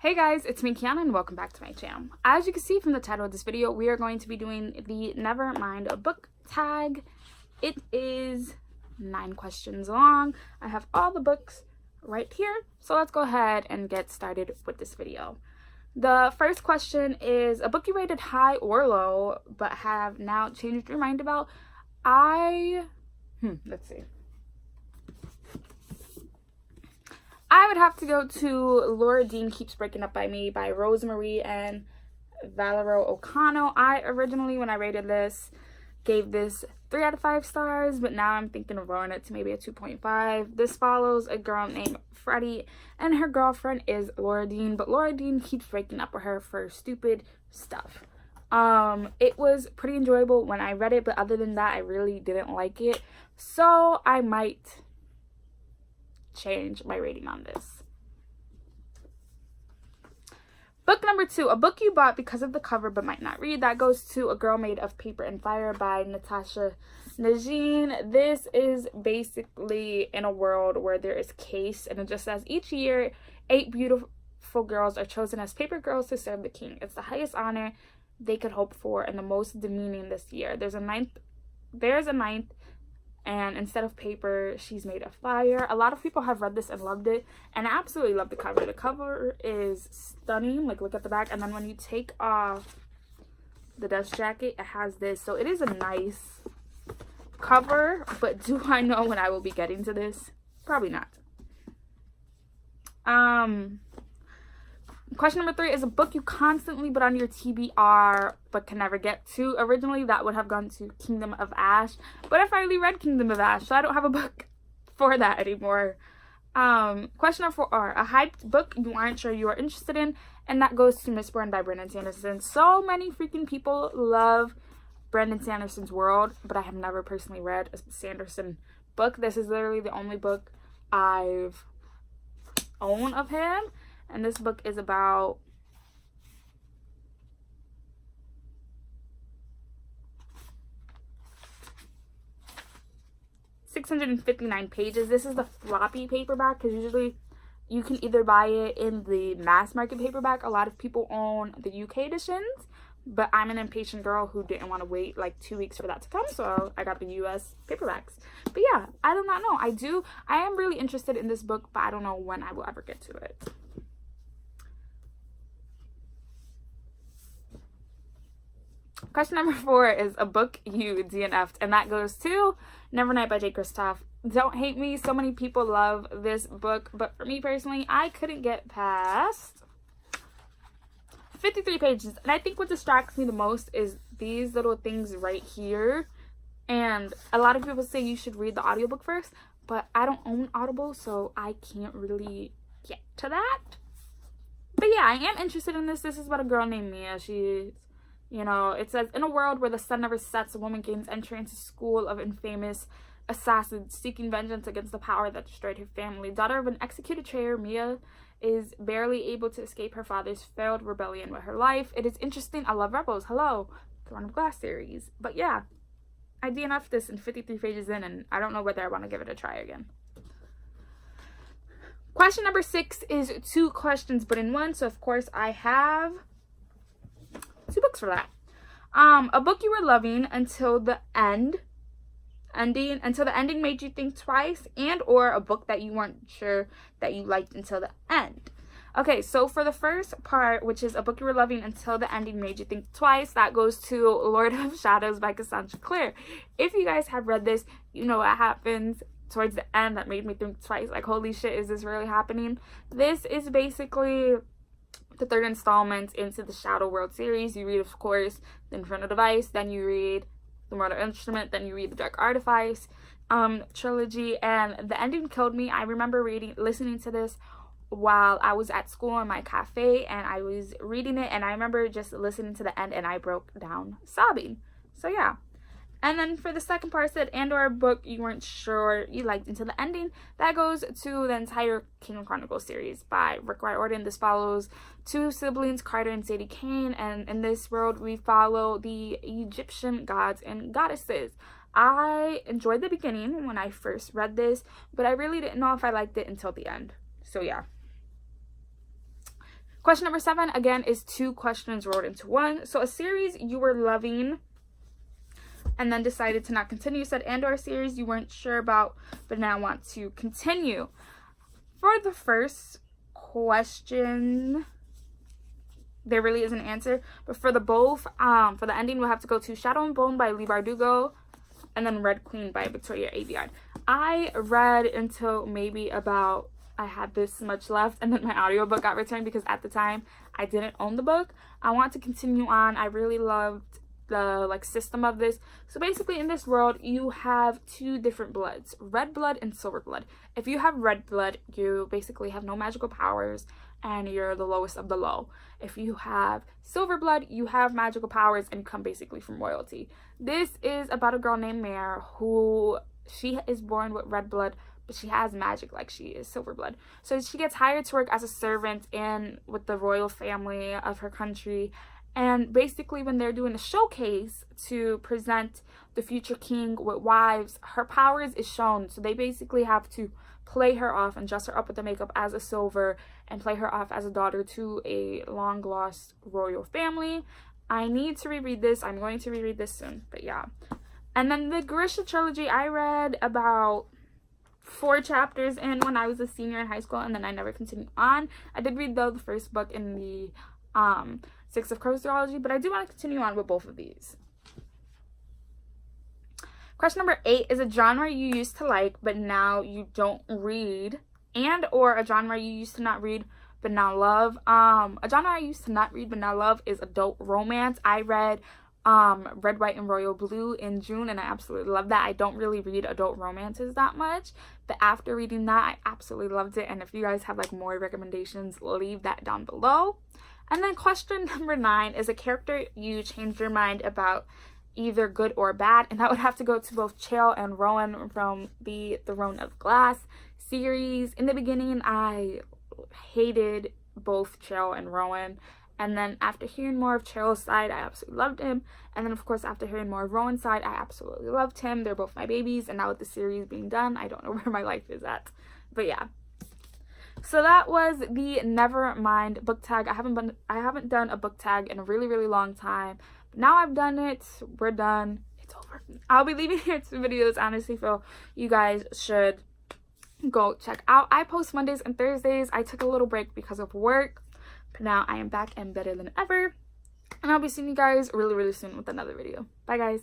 Hey guys, it's me Kiana and welcome back to my channel. As you can see from the title of this video, we are going to be doing the Nevermind Book Tag. It is 9 questions long. I have all the books right here, so let's go ahead and get started with this video. The first question is a book you rated high or low but have now changed your mind about. Let's see. I would have to go to Laura Dean Keeps Breaking Up by Me by Rosemary and Valero O'Connell. I originally, when I rated this, gave this 3 out of 5 stars, but now I'm thinking of lowering it to maybe a 2.5. This follows a girl named Freddie, and her girlfriend is Laura Dean, but Laura Dean keeps breaking up with her for stupid stuff. It was pretty enjoyable when I read it, but other than that, I really didn't like it. So I might change my rating on this. Book number 2, a book you bought because of the cover but might not read. That goes to A Girl Made of Paper and Fire by Natasha Najin. This is basically in a world where there is case, and it just says each year 8 beautiful girls are chosen as paper girls to serve the king. It's the highest honor they could hope for and the most demeaning this year. There's a ninth, and instead of paper, she's made of fire. A lot of people have read this and loved it, and I absolutely love the cover. The cover is stunning. Like, look at the back, and then when you take off the dust jacket, it has this. So it is a nice cover, but do I know when I will be getting to this? Probably not. Question number 3 is a book you constantly put on your TBR but can never get to. Originally, that would have gone to Kingdom of Ash, but I finally read Kingdom of Ash, so I don't have a book for that anymore. Question number 4, a hyped book you aren't sure you are interested in, and that goes to Mistborn by Brandon Sanderson. So many freaking people love Brandon Sanderson's world, but I have never personally read a Sanderson book. This is literally the only book I've owned of him. And this book is about .659 pages. This is the floppy paperback because usually you can either buy it in the mass market paperback. A lot of people own the UK editions, but I'm an impatient girl who didn't want to wait like 2 weeks for that to come, so I got the US paperbacks. But yeah, I do not know. I am really interested in this book, but I don't know when I will ever get to it. Question number 4 is a book you DNF'd, and that goes to Nevermind by J. Kristoff. Don't hate me, so many people love this book, but for me personally, I couldn't get past 53 pages. And I think what distracts me the most is these little things right here. And a lot of people say you should read the audiobook first, but I don't own Audible, so I can't really get to that. But yeah, I am interested in this. This is about a girl named Mia. She's, you know, it says, in a world where the sun never sets, a woman gains entry into a school of infamous assassins seeking vengeance against the power that destroyed her family. Daughter of an executed traitor, Mia is barely able to escape her father's failed rebellion with her life. It is interesting. I love Rebels. Hello. Throne of Glass series. But yeah, I DNF'd this in 53 pages in, and I don't know whether I want to give it a try again. Question number 6 is 2 questions but in one, so of course I have 2 books for that. A book you were loving until the ending made you think twice, and or a book that you weren't sure that you liked until the end. Okay, so for the first part, which is a book you were loving until the ending made you think twice, that goes to Lord of Shadows by Cassandra Clare. If you guys have read this, you know what happens towards the end that made me think twice. Like, holy shit, is this really happening? This is basically the 3rd installment into the Shadow World series. You read, of course, the Infernal Device, then you read the Mortal Instrument, then you read the Dark Artifice trilogy, and the ending killed me. I remember listening to this while I was at school in my cafe, and I was reading it, and I remember just listening to the end, and I broke down sobbing. So yeah. And then for the second part, it said, and or a book you weren't sure you liked until the ending. That goes to the entire Kingdom Chronicles series by Rick Riordan. This follows 2 siblings, Carter and Sadie Kane, and in this world we follow the Egyptian gods and goddesses. I enjoyed the beginning when I first read this, but I really didn't know if I liked it until the end. So yeah. Question number 7, again, is 2 questions rolled into one. So a series you were loving and then decided to not continue, said, and/or a series you weren't sure about but now want to continue. For the first question, there really is an answer, but for the both, for the ending, we'll have to go to Shadow and Bone by Leigh Bardugo and then Red Queen by Victoria Aveyard. I read until maybe about, I had this much left, and then my audiobook got returned because at the time I didn't own the book. I want to continue on. I really loved the system of this. So basically in this world you have 2 different bloods, red blood and silver blood. If you have red blood, you basically have no magical powers and you're the lowest of the low. If you have silver blood, you have magical powers and you come basically from royalty. This is about a girl named Mare who, she is born with red blood, but she has magic like she is silver blood. So she gets hired to work as a servant in with the royal family of her country. And basically when they're doing a showcase to present the future king with wives, her powers is shown. So they basically have to play her off and dress her up with the makeup as a silver and play her off as a daughter to a long lost royal family. I need to reread this. I'm going to reread this soon, but yeah. And then the Grisha trilogy, I read about 4 chapters in when I was a senior in high school, and then I never continued on. I did read though the first book in the Six of Crows trilogy, but I do want to continue on with both of these. Question number 8 is a genre you used to like but now you don't read, and or a genre you used to not read but now love. A genre I used to not read but now love is adult romance. I read Red, White, and Royal Blue in June and I absolutely love that. I don't really read adult romances that much, but after reading that I absolutely loved it. And if you guys have more recommendations, leave that down below. And then question number 9 is a character you changed your mind about, either good or bad, and that would have to go to both Chaol and Rowan from the Throne of Glass series. In the beginning I hated both Chaol and Rowan, and then after hearing more of Chaol's side I absolutely loved him, and then of course after hearing more of Rowan's side I absolutely loved him. They're both my babies, and now with the series being done I don't know where my life is at, but yeah. So that was the Nevermind book tag. I haven't done a book tag in a really long time. But now I've done it. We're done. It's over. I'll be leaving here 2 videos. I honestly feel you guys should go check out. I post Mondays and Thursdays. I took a little break because of work, but now I am back and better than ever. And I'll be seeing you guys really soon with another video. Bye guys.